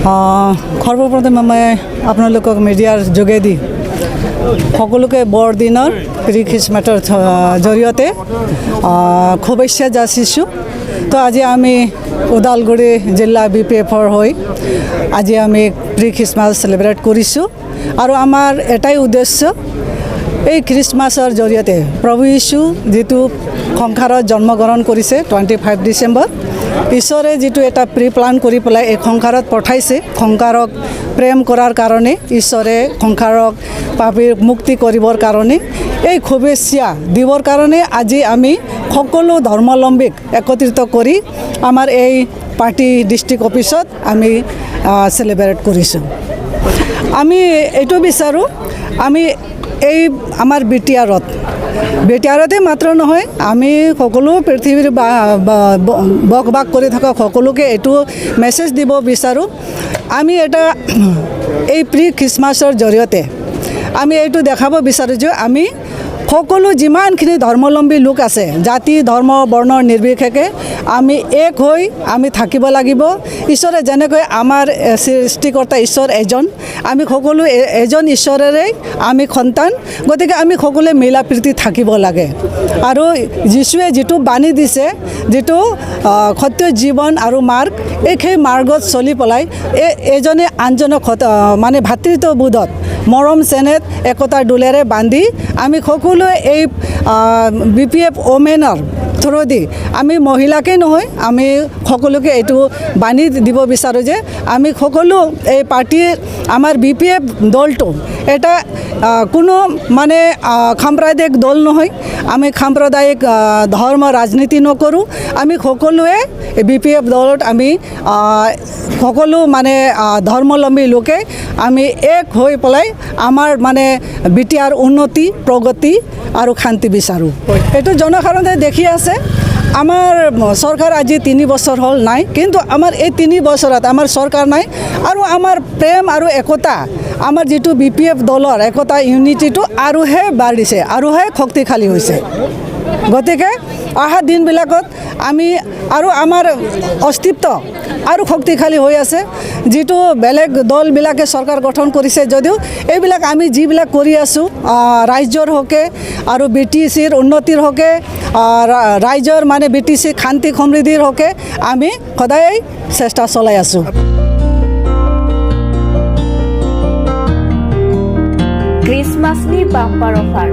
সৰ্বপ্ৰথমে মই আপোনালোকক মিডিয়াৰ যোগেদি সকলোকে বৰদিনৰ প্ৰি খ্ৰীষ্টমাছৰ জৰিয়তে শুভেচ্ছা যাচিছোঁ। তো আজি আমি ওদালগুৰি জিলা BPFৰ হৈ আজি আমি প্ৰি খ্ৰীষ্টমাছ চেলিব্ৰেট কৰিছোঁ আৰু আমাৰ এটাই উদ্দেশ্য এই খ্ৰীষ্টমাছৰ জৰিয়তে প্ৰভু যীশু যিটো সংসাৰত জন্মগ্ৰহণ কৰিছে 25 ডিচেম্বৰ ঈশ্বৰে যিটো এটা প্ৰি প্লান কৰি পেলাই এই সংসাৰত পঠাইছে সংসাৰক প্ৰেম কৰাৰ কাৰণে ঈশ্বৰে সংসাৰক পাপীৰ মুক্তি কৰিবৰ কাৰণে এই শুভেচ্ছা দিবৰ কাৰণে আজি আমি সকলো ধৰ্মাৱলম্বীক একত্ৰিত কৰি আমাৰ এই পাৰ্টি ডিষ্ট্ৰিক্ট অফিচত আমি চেলিব্ৰেট কৰিছোঁ। আমি এইটো বিচাৰোঁ আমি এই আমাৰ বিটিআৰতে মাত্ৰ নহয় আমি সকলো পৃথিৱীৰ বসবাস কৰি থকা সকলোকে এইটো মেছেজ দিব বিচাৰোঁ। আমি এটা এই প্ৰি খ্ৰীষ্টমাছৰ জৰিয়তে আমি এইটো দেখাব বিচাৰোঁ যে আমি সকলো যিমানখিনি ধৰ্মাৱলম্বী লোক আছে জাতি ধৰ্ম বৰ্ণৰ নিৰ্বিশেষে আমি এক হৈ আমি থাকিব লাগিব। ঈশ্বৰে যেনেকৈ আমাৰ সৃষ্টিকৰ্তা ঈশ্বৰ এজন আমি সকলো এজন ঈশ্বৰেৰে আমি সন্তান গতিকে আমি সকলোৱে মিলা প্ৰীতি থাকিব লাগে আৰু যীশুৱে যিটো বাণী দিছে যিটো সত্য জীৱন আৰু মাৰ্গ সেই মাৰ্গত চলি পেলাই এজনে আনজনক মানে ভাতৃত্ববোধত মৰম চেনেহ একতাৰ ডোলেৰে বান্ধি আমি সকলোৱে এই BPF ওমেনৰ থ্ৰুদি আমি মহিলাকে নহয় আমি সকলোকে এইটো বাণী দিব বিচাৰোঁ যে আমি সকলো এই পাৰ্টিৰ আমাৰ BPF দলটো এটা কোনো মানে সাম্প্ৰদায়িক দল নহয় আমি সাম্প্ৰদায়িক ধৰ্ম ৰাজনীতি নকৰোঁ আমি সকলোৱে BPF দলত আমি সকলো মানে ধৰ্মাৱলম্বী লোকে আমি এক হৈ পেলাই আমাৰ মানে বিটিআৰ উন্নতি প্ৰগতি আৰু শান্তি বিচাৰোঁ। এইটো জনসাধাৰণে দেখি আছে আমাৰ চৰকাৰ আজি 3 বছৰ হ'ল নাই কিন্তু আমাৰ এই 3 বছৰত আমাৰ চৰকাৰ নাই আৰু আমাৰ প্ৰেম আৰু একতা আমাৰ যিটো BPF দলৰ একতা ইউনিটিটো আৰুহে বাঢ়িছে আৰুহে শক্তিশালী হৈছে। গতিকে অহা দিনবিলাকত আমি আৰু আমাৰ অস্তিত্ব আৰু শক্তিশালী হৈ আছে। যিটো বেলেগ দলবিলাকে চৰকাৰ গঠন কৰিছে যদিও এইবিলাক আমি যিবিলাক কৰি আছোঁ ৰাজ্যৰ হকে আৰু BTCৰ উন্নতিৰ হকে ৰাজ্যৰ মানে BTC শান্তি সমৃদ্ধিৰ হকে আমি সদায় চেষ্টা চলাই আছোঁ। क्रिसमासनि बाम्पार अफार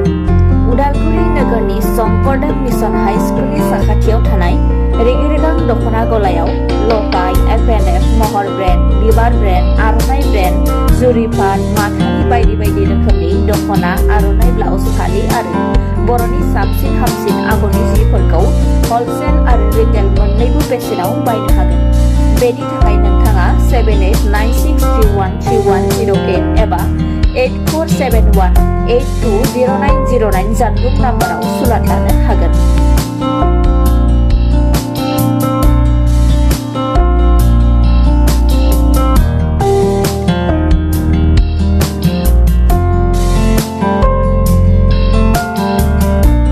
उदालगुरि नोगोरनि शंकरदेव मिशन हाई स्कुलनि साखाथियाव थानाय रेगे-रेगां दख'ना गलायाव लफाय FNF महर ब्रेन्ड बिबार ब्रेन्ड आर'नाइ ब्रेन्ड जुरिपाट माथानि बायदि बायदि रोखोमनि दख'ना आर'नाइ ब्लाउज फालि आरो बर'नि साबसिन हामसिन आगरनि जिफोरखौ हलसेल आरो रिटेल मोन्नैबो बेसेनाव बायनो हागोन। बेनि थाखाय नोंथाङा 7896313108 एबा 8471820909 जानबुं नाम्बाराव सुलाद लानो हागोन।